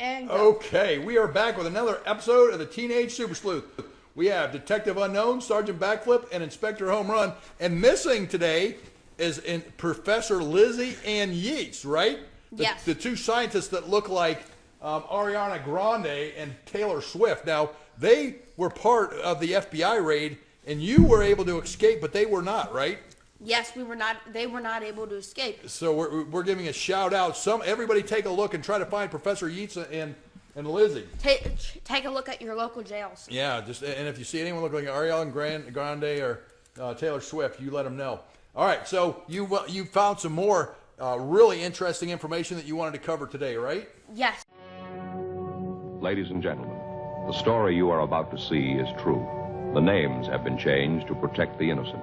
And go. Okay, we are back with another episode of the Teenage Super Sleuth. We have Detective Unknown, Sergeant Backflip, and Inspector Home Run. And missing today is Professor Lizzie Ann Yeats, right? Yes. The two scientists that look like Ariana Grande and Taylor Swift. Now, they were part of the FBI raid, and you were able to escape, but they were not, right? Yes, we were not. They were not able to escape. So we're giving a shout out. Everybody take a look and try to find Professor Yeats and Lizzie. Take a look at your local jails. Yeah, and if you see anyone look like Ariana Grande or Taylor Swift, you let them know. All right, so you found some more really interesting information that you wanted to cover today, right? Yes. Ladies and gentlemen, the story you are about to see is true. The names have been changed to protect the innocent.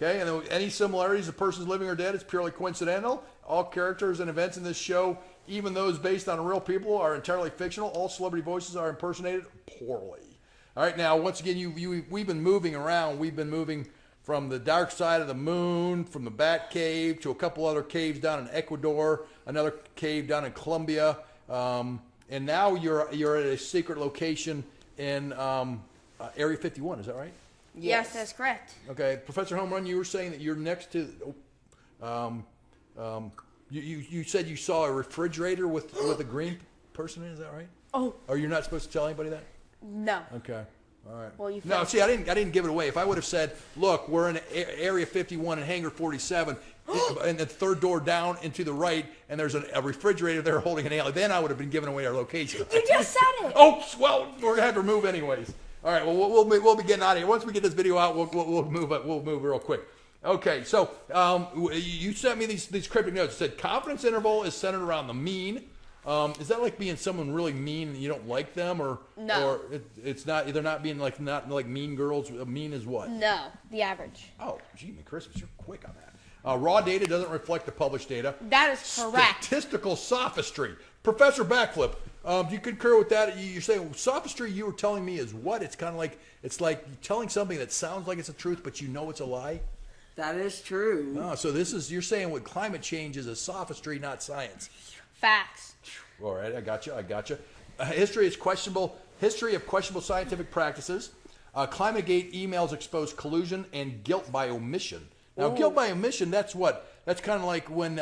Okay, and then any similarities of persons living or dead is purely coincidental. All characters and events in this show, even those based on real people, are entirely fictional. All celebrity voices are impersonated poorly. All right, now, once again, we've been moving around. We've been moving from the dark side of the moon, from the Bat Cave, to a couple other caves down in Ecuador, another cave down in Colombia, and now you're at a secret location in Area 51, is that right? Yes, that's correct. Okay, Professor Home Run, you were saying that you're next to. You said you saw a refrigerator with a green person in. Is that right? Oh. Or you're not supposed to tell anybody that? No. Okay. All right. Well, you. No, see, I didn't give it away. If I would have said, "Look, we're in Area 51 and Hangar 47, and the third door down and to the right, and there's a refrigerator there holding an alien," then I would have been giving away our location. You just said it. Oh, well, we're gonna have to move anyways. All right, well, we'll be getting out of here. Once we get this video out, we'll move real quick. Okay, so you sent me these cryptic notes. It said confidence interval is centered around the mean. Is that like being someone really mean and you don't like them, or no? Or it's not. They're not being not like mean girls. Mean is what? No, the average. Oh, gee, Christmas, you're quick on that. Raw data doesn't reflect the published data. That is correct. Statistical sophistry. Professor Backflip, do you concur with that? You're saying sophistry, you were telling me, is what? It's kind of like, it's like telling something that sounds like it's a truth, but you know it's a lie? That is true. Oh, so you're saying what climate change is a sophistry, not science. Facts. All right, I got you. History of questionable scientific practices. Climategate emails expose collusion and guilt by omission. Now, guilt by omission, that's what? That's kind of like when,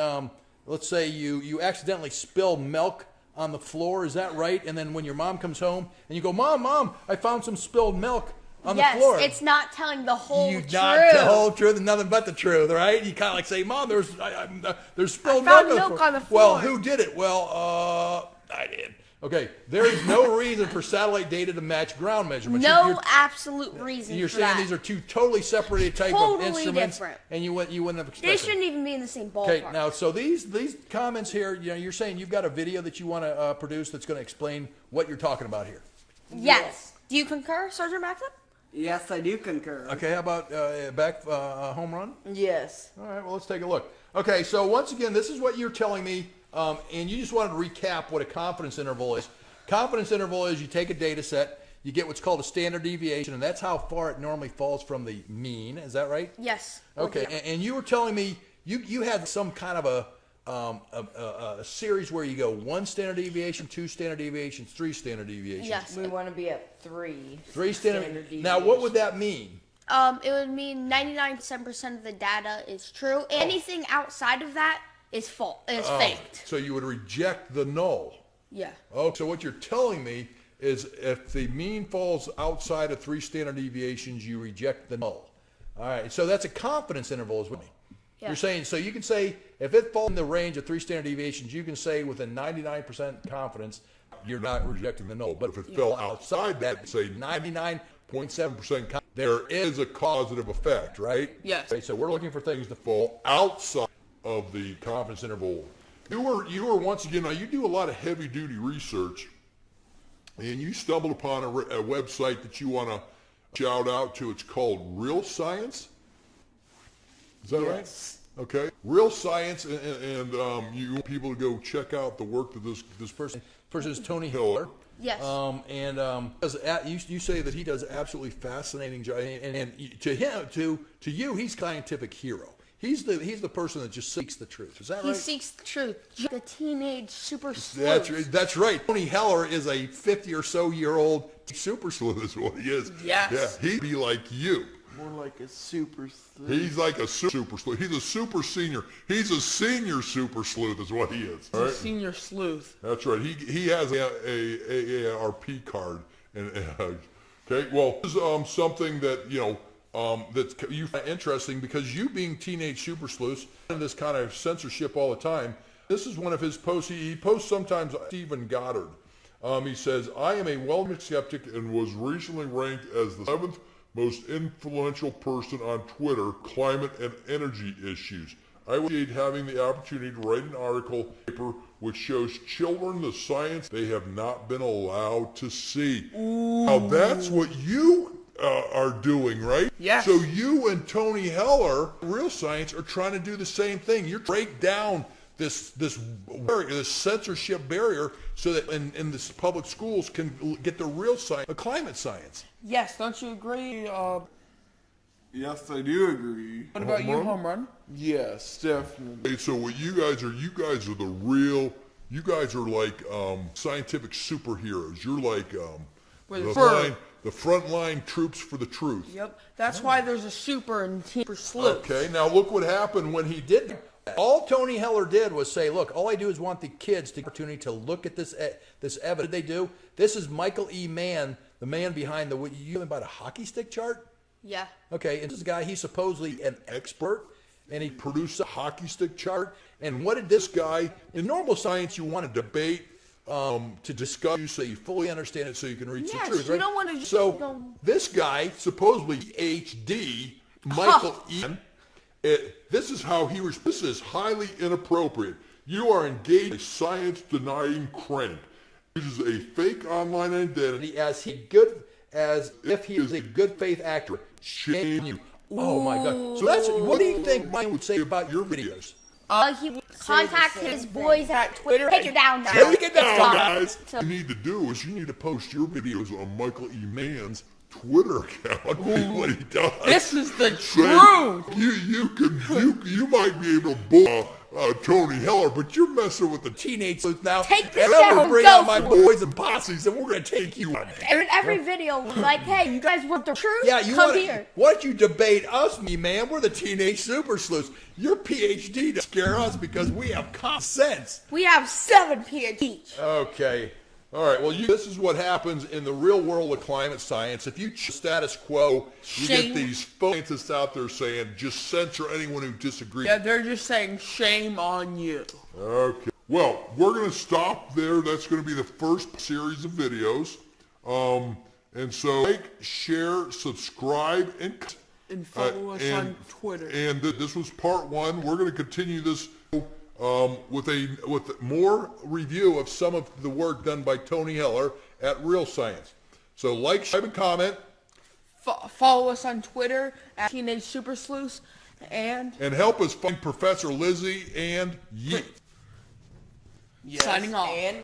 let's say you accidentally spill milk on the floor, is that right? And then when your mom comes home and you go, Mom, I found some spilled milk on the floor. Yes, it's not telling the whole truth. Not the whole truth and nothing but the truth, right? You kind of like say, Mom, there's spilled milk on the floor. Well, who did it? Well, I did. Okay, there is no reason for satellite data to match ground measurements. No absolute reason You're for saying that. these are two totally separated type Totally of instruments, different. and you wouldn't have expected. They shouldn't even be in the same ballpark. Okay, now so these comments here, you're saying you've got a video that you want to produce that's going to explain what you're talking about here. Yes. Do you concur, Sergeant Backflip? Yes, I do concur. Okay, how about Home Run? Yes. All right, well, let's take a look. Okay, so once again, this is what you're telling me, and you just wanted to recap what a confidence interval is. Confidence interval is you take a data set, you get what's called a standard deviation, and that's how far it normally falls from the mean. Is that right? Yes. Okay, and you were telling me you had some kind of a series where you go 1 standard deviation, 2 standard deviations, 3 standard deviations. Yes. We want to be at 3. 3 standard deviations. Now, what would that mean? It would mean 99% of the data is true. Anything outside of that is false. Is faked. So you would reject the null. Yeah. Oh, so what you're telling me is if the mean falls outside of 3 standard deviations, you reject the null. All right, so that's a confidence interval is what I mean. Yeah. You're saying, so you can say, if it falls in the range of 3 standard deviations, you can say with a 99% confidence, you're not rejecting the null. But if it fell outside that, say 99.7%, there is a causative effect, right? Yes. Okay, so we're looking for things to fall outside of the confidence interval. You were once again, now you do a lot of heavy duty research, and you stumbled upon a website that you want to shout out to. It's called Real Science. Is that right? Okay. Real Science, and you want people to go check out the work that this person is Tony Hiller. Yes. You say that he does absolutely fascinating job, and to him, to you, he's a scientific hero. He's the person that just seeks the truth. Is that He right? seeks the truth. The teenage super That's sleuth. that's right. Tony Heller is a 50 or so year old super sleuth. Is what he is. Yes. Yeah, he'd be like you. More like a super sleuth. He's like a super sleuth. He's a super senior. He's a senior super sleuth is what he is. All right? Senior sleuth. That's right. He has a AARP card. And okay, well, this is something that that's you find interesting because you being teenage super sleuths and this kind of censorship all the time. This is one of his posts. He posts sometimes. Stephen Goddard. He says, "I am a well-known skeptic and was recently ranked as the 7th most influential person on Twitter, climate and energy issues. I appreciate having the opportunity to write an article paper which shows children the science they have not been allowed to see." Ooh. Now that's what you are doing, right? Yes. So you and Tony Heller, Real Science, are trying to do the same thing. You're break down this barrier, this censorship barrier, so that in the public schools can get the real science, the climate science. Yes, don't you agree? Yes, I do agree. What about you, Home Run? Yes, definitely. Hey, so what you guys are the real. You guys are like scientific superheroes. You're like the frontline troops for the truth. Yep. That's why there's a super and super sleuth. Okay, now look what happened when he did that. All Tony Heller did was say, look, all I do is want the kids the opportunity to look at this evidence. What did they do? This is Michael E. Mann, the man behind you know about a hockey stick chart? Yeah. Okay, and this guy, he's supposedly an expert, and he produced a hockey stick chart. And what did this guy, in normal science, you want to debate to discuss so you fully understand it so you can reach Yes, the truth, you right? don't want to just So this guy, supposedly HD, Michael E. This is how he was. This is highly inappropriate. You are engaged in a science-denying crank. He uses a fake online identity as if he is a good faith actor. Shame you. Oh my God. So that's what do you think Mike would say about your videos? He would contact his boys at Twitter. Take it down now. Take it down, guys. What you need to do is you need to post your videos on Michael E. Mann's Twitter account. What he does. This is the So truth. you might be able to bull Tony Heller, but you're messing with the teenage sleuth now. Take this and I'm gonna down, bring go out my for it. boys and posses, and we're gonna take you on. And in every video, like, hey, you guys want the truth? Yeah, you come want here. Why don't you debate us, me man? We're the teenage super sleuths. Your PhD to scare us because we have common sense. We have 7 PhDs. Okay. All right. Well, this is what happens in the real world of climate science. If you status quo, you Shame. get these scientists out there saying just censor anyone who disagrees. Yeah, they're just saying shame on you. Okay. Well, we're going to stop there. That's going to be the first series of videos. And so like, share, subscribe, And follow us on Twitter. And this was part 1. We're going to continue this with more review of some of the work done by Tony Heller at Real Science. So like, subscribe, and comment. Follow us on Twitter at Teenage Super Sleuths and help us find Professor Lizzie and Yeet. signing off. And